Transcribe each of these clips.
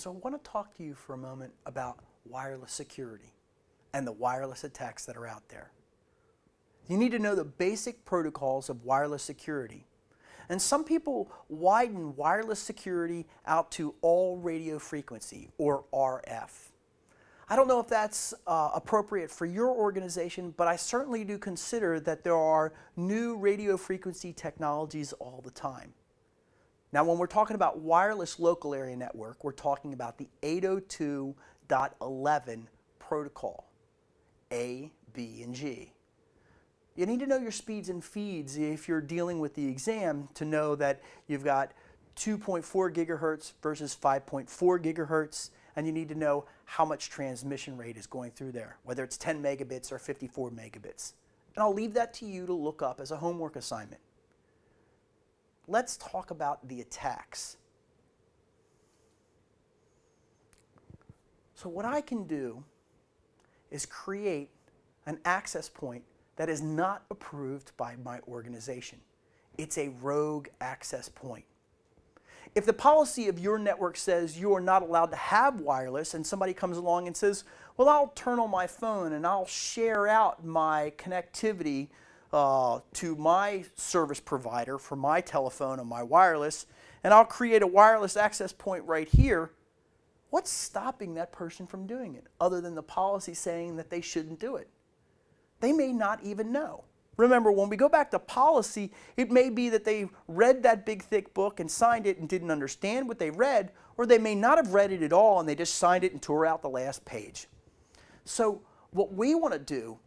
So I want to talk to you for a moment about wireless security and the wireless attacks that are out there. You need to know the basic protocols of wireless security. And some people widen wireless security out to all radio frequency, or RF. I don't know if that's appropriate for your organization, but I certainly do consider that there are new radio frequency technologies all the time. Now, when we're talking about wireless local area network, we're talking about the 802.11 protocol, A, B, and G. You need to know your speeds and feeds if you're dealing with the exam to know that you've got 2.4 gigahertz versus 5.4 gigahertz, and you need to know how much transmission rate is going through there, whether it's 10 megabits or 54 megabits. And I'll leave that to you to look up as a homework assignment. Let's talk about the attacks. So what I can do is create an access point that is not approved by my organization. It's a rogue access point. If the policy of your network says you are not allowed to have wireless and somebody comes along and says, well, I'll turn on my phone and I'll share out my connectivity to my service provider for my telephone and my wireless, and I'll create a wireless access point right here, what's stopping that person from doing it other than the policy saying that they shouldn't do it? They may not even know. Remember, when we go back to policy, it may be that they read that big thick book and signed it and didn't understand what they read, or they may not have read it at all and they just signed it and tore out the last page. So what we want to do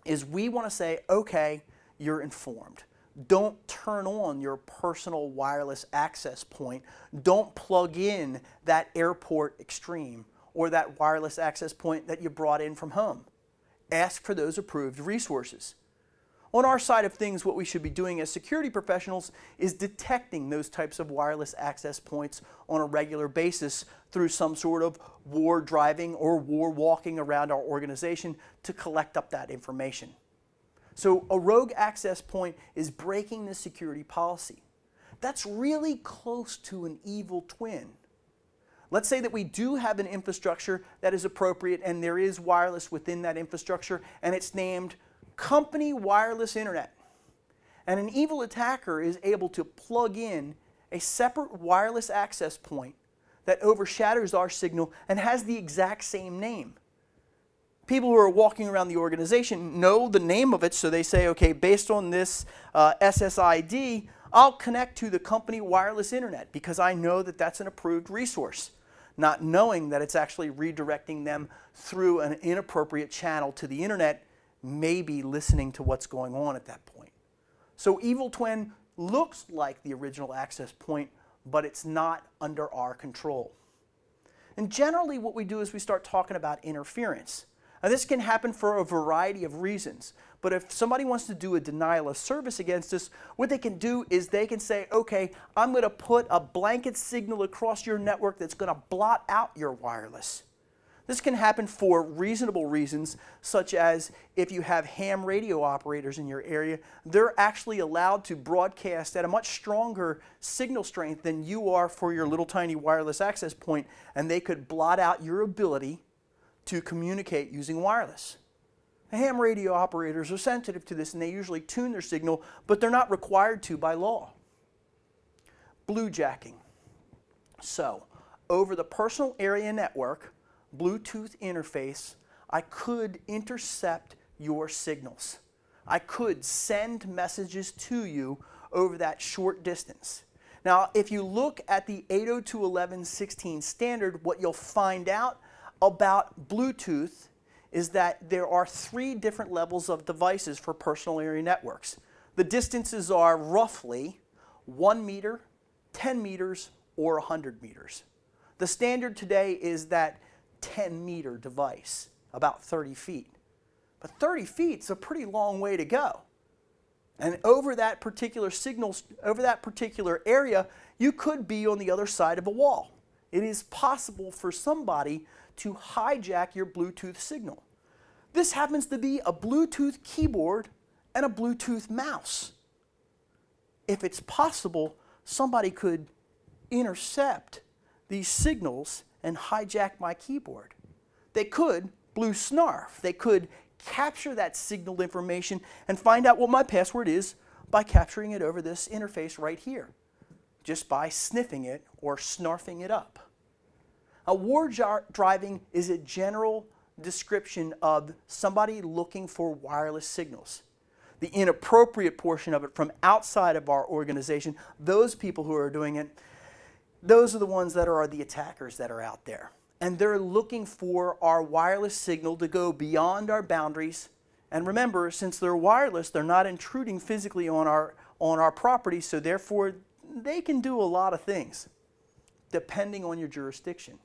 is we want to say, okay, you're informed. Don't turn on your personal wireless access point. Don't plug in that Airport Extreme or that wireless access point that you brought in from home. Ask for those approved resources. On our side of things, what we should be doing as security professionals is detecting those types of wireless access points on a regular basis through some sort of war driving or war walking around our organization to collect up that information. So a rogue access point is breaking the security policy. That's really close to an evil twin. Let's say that we do have an infrastructure that is appropriate and there is wireless within that infrastructure and it's named Company Wireless Internet. And an evil attacker is able to plug in a separate wireless access point that overshadows our signal and has the exact same name. People who are walking around the organization know the name of it, so they say, okay, based on this SSID, I'll connect to the Company Wireless Internet because I know that that's an approved resource, not knowing that it's actually redirecting them through an inappropriate channel to the internet, maybe listening to what's going on at that point. So Evil Twin looks like the original access point, but it's not under our control. And generally what we do is we start talking about interference. Now this can happen for a variety of reasons, but if somebody wants to do a denial of service against us, what they can do is they can say, okay, I'm going to put a blanket signal across your network that's going to blot out your wireless. This can happen for reasonable reasons, such as if you have ham radio operators in your area, they're actually allowed to broadcast at a much stronger signal strength than you are for your little tiny wireless access point, and they could blot out your ability to communicate using wireless. The ham radio operators are sensitive to this and they usually tune their signal, but they're not required to by law. Bluejacking. So, over the personal area network, Bluetooth interface, I could intercept your signals. I could send messages to you over that short distance. Now, if you look at the 802.11.16 standard, what you'll find out about Bluetooth is that there are 3 different levels of devices for personal area networks. The distances are roughly 1 meter, 10 meters, or 100 meters. The standard today is that 10-meter device, about 30 feet. But 30 feet is a pretty long way to go. And over that particular over that particular area, you could be on the other side of a wall. It is possible for somebody to hijack your Bluetooth signal. This happens to be a Bluetooth keyboard and a Bluetooth mouse. If it's possible, somebody could intercept these signals and hijack my keyboard. They could blue snarf. They could capture that signaled information and find out what my password is by capturing it over this interface right here, just by sniffing it or snarfing it up. War driving is a general description of somebody looking for wireless signals. The inappropriate portion of it from outside of our organization, those people who are doing it, those are the ones that are the attackers that are out there. And they're looking for our wireless signal to go beyond our boundaries. And remember, since they're wireless, they're not intruding physically on our property, so therefore they can do a lot of things, depending on your jurisdiction.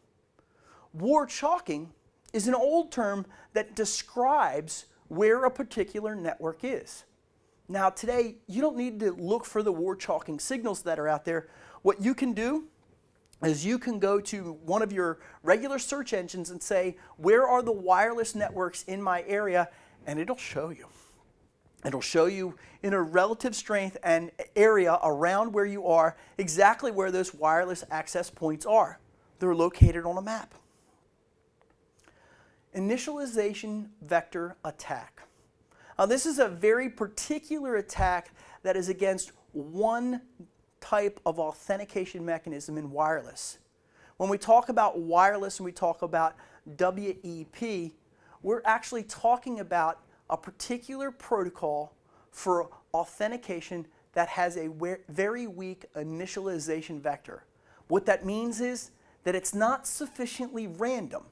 War chalking is an old term that describes where a particular network is. Now today, you don't need to look for the war chalking signals that are out there. What you can do is you can go to one of your regular search engines and say, where are the wireless networks in my area? And it'll show you. It'll show you in a relative strength and area around where you are exactly where those wireless access points are. They're located on a map. Initialization vector attack. Now this is a very particular attack that is against one type of authentication mechanism in wireless. When we talk about wireless and we talk about WEP, we're actually talking about a particular protocol for authentication that has a very weak initialization vector. What that means is that it's not sufficiently random.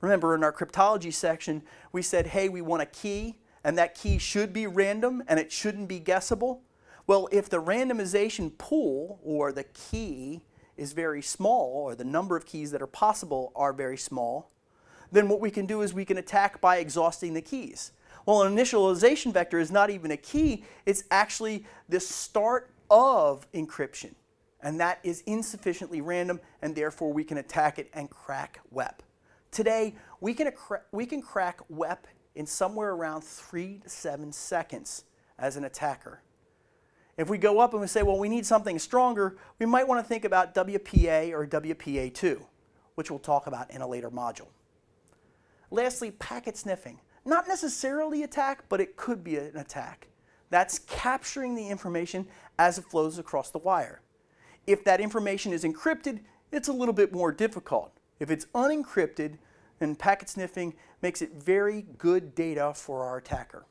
Remember, in our cryptology section, we said, hey, we want a key, and that key should be random, and it shouldn't be guessable. Well, if the randomization pool, or the key, is very small, or the number of keys that are possible are very small, then what we can do is we can attack by exhausting the keys. Well, an initialization vector is not even a key, it's actually the start of encryption. And that is insufficiently random, and therefore we can attack it and crack WEP. Today, we can crack WEP in somewhere around 3 to 7 seconds as an attacker. If we go up and we say, well, we need something stronger, we might want to think about WPA or WPA2, which we'll talk about in a later module. Lastly, packet sniffing. Not necessarily attack, but it could be an attack. That's capturing the information as it flows across the wire. If that information is encrypted, it's a little bit more difficult. If it's unencrypted, then packet sniffing makes it very good data for our attacker.